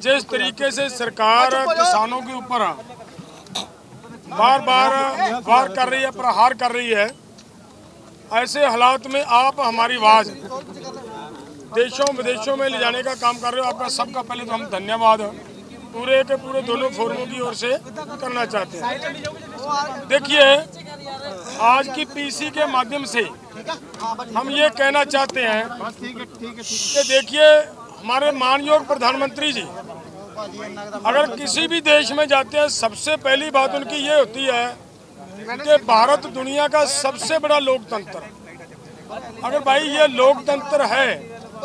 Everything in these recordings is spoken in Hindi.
जिस तरीके से सरकार किसानों के ऊपर बार बार वार कर रही है, प्रहार कर रही है, ऐसे हालात में आप हमारी आवाज़ देशों विदेशों में ले जाने का काम कर रहे हो। आपका सबका पहले तो हम धन्यवाद पूरे के पूरे दोनों फोरमों की ओर से करना चाहते हैं। देखिए, आज की पीसी के माध्यम से हम ये कहना चाहते हैं कि देखिए, हमारे मानयोग प्रधानमंत्री जी अगर किसी भी देश में जाते हैं, सबसे पहली बात उनकी ये होती है कि भारत दुनिया का सबसे बड़ा लोकतंत्र। अगर भाई ये लोकतंत्र है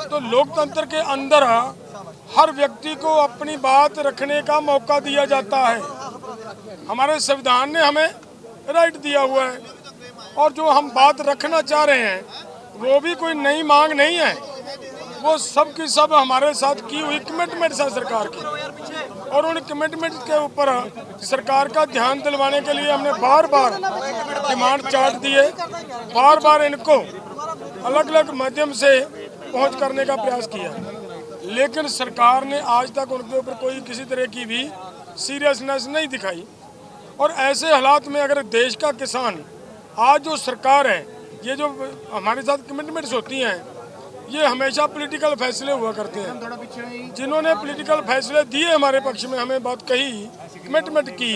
तो लोकतंत्र के अंदर हर व्यक्ति को अपनी बात रखने का मौका दिया जाता है। हमारे संविधान ने हमें राइट दिया हुआ है, और जो हम बात रखना चाह रहे हैं वो भी कोई नई मांग नहीं है, वो सब की सब हमारे साथ की हुई कमिटमेंट्स है सरकार की। और उन कमिटमेंट के ऊपर सरकार का ध्यान दिलवाने के लिए हमने बार बार डिमांड चार्ट दिए, बार बार इनको अलग अलग माध्यम से पहुंच करने का प्रयास किया, लेकिन सरकार ने आज तक उनके ऊपर कोई किसी तरह की भी सीरियसनेस नहीं दिखाई। और ऐसे हालात में अगर देश का किसान, आज जो सरकार है, ये जो हमारे साथ कमिटमेंट्स होती हैं, ये हमेशा पॉलिटिकल फैसले हुआ करते हैं। जिन्होंने पॉलिटिकल फैसले दिए हमारे पक्ष में, हमें बात कही, कमिटमेंट की,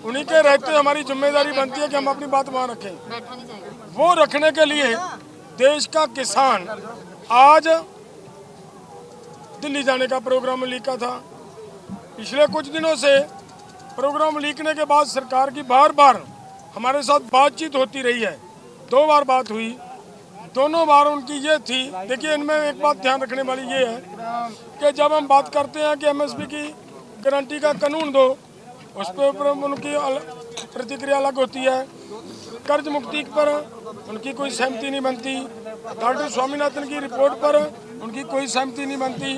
उन्हीं के रहते हमारी जिम्मेदारी बनती है कि हम अपनी बात वहाँ रखें। वो रखने के लिए देश का किसान आज दिल्ली जाने का प्रोग्राम लीका था। पिछले कुछ दिनों से प्रोग्राम लीकने के बाद सरकार की बार बार हमारे साथ बातचीत होती रही है। 2 बार बात हुई, दोनों बार उनकी ये थी। देखिए, इनमें एक बात ध्यान रखने वाली ये है कि जब हम बात करते हैं कि एमएसपी की गारंटी का कानून दो, उस पर उनकी प्रतिक्रिया अलग होती है। कर्ज मुक्ति पर उनकी कोई सहमति नहीं बनती। डॉक्टर स्वामीनाथन की रिपोर्ट पर उनकी कोई सहमति नहीं बनती।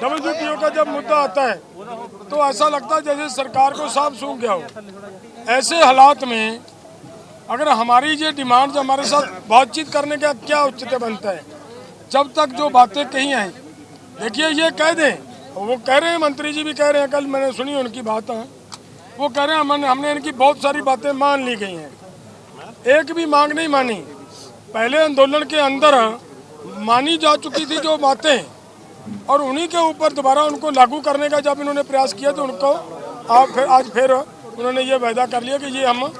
WTO का जब मुद्दा आता है तो ऐसा लगता है जैसे सरकार को सांप सूंघ गया हो। ऐसे हालात में अगर हमारी ये डिमांड हमारे साथ बातचीत करने का क्या औचित्य बनता है? जब तक जो बातें कही हैं, देखिए ये कह दें, वो कह रहे हैं, मंत्री जी भी कह रहे हैं, कल मैंने सुनी उनकी बात है, वो कह रहे हैं हमने इनकी बहुत सारी बातें मान ली गई हैं, एक भी मांग नहीं मानी। पहले आंदोलन के अंदर मानी जा चुकी थी जो बातें, और उन्हीं के ऊपर दोबारा उनको लागू करने का जब इन्होंने प्रयास किया तो उनको आज फिर उन्होंने ये वायदा कर लिया कि ये हम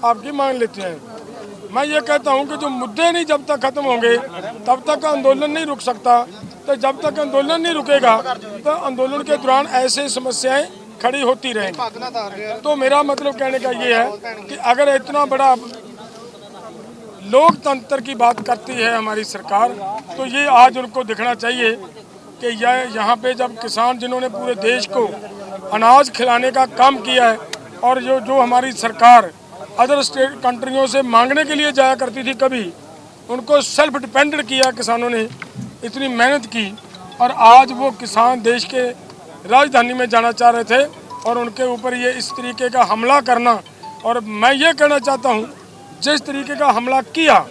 आपकी मान लेते हैं। मैं ये कहता हूँ कि जो मुद्दे नहीं जब तक खत्म होंगे तब तक आंदोलन नहीं रुक सकता। तो जब तक आंदोलन नहीं रुकेगा तो आंदोलन के दौरान ऐसे समस्याएं खड़ी होती रहेंगी। तो मेरा मतलब कहने का ये है कि अगर इतना बड़ा लोकतंत्र की बात करती है हमारी सरकार, तो ये आज उनको दिखना चाहिए कि यह यहाँ पे जब किसान जिन्होंने पूरे देश को अनाज खिलाने का काम किया है, और जो हमारी सरकार अदर स्टेट कंट्रियों से मांगने के लिए जाया करती थी, कभी उनको सेल्फ डिपेंडेंट किया किसानों ने, इतनी मेहनत की, और आज वो किसान देश के राजधानी में जाना चाह रहे थे और उनके ऊपर ये इस तरीके का हमला करना। और मैं ये कहना चाहता हूँ, जिस तरीके का हमला किया,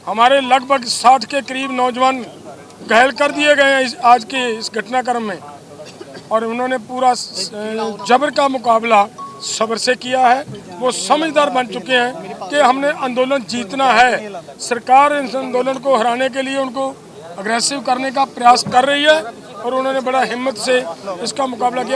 हमारे लगभग 60 के करीब नौजवान घायल कर दिए गए हैं आज के इस घटनाक्रम में, और उन्होंने पूरा जबर का मुकाबला सब्र से किया है। वो समझदार बन चुके हैं कि हमने आंदोलन जीतना है। सरकार इस आंदोलन को हराने के लिए उनको अग्रेसिव करने का प्रयास कर रही है, और उन्होंने बड़ा हिम्मत से इसका मुकाबला किया।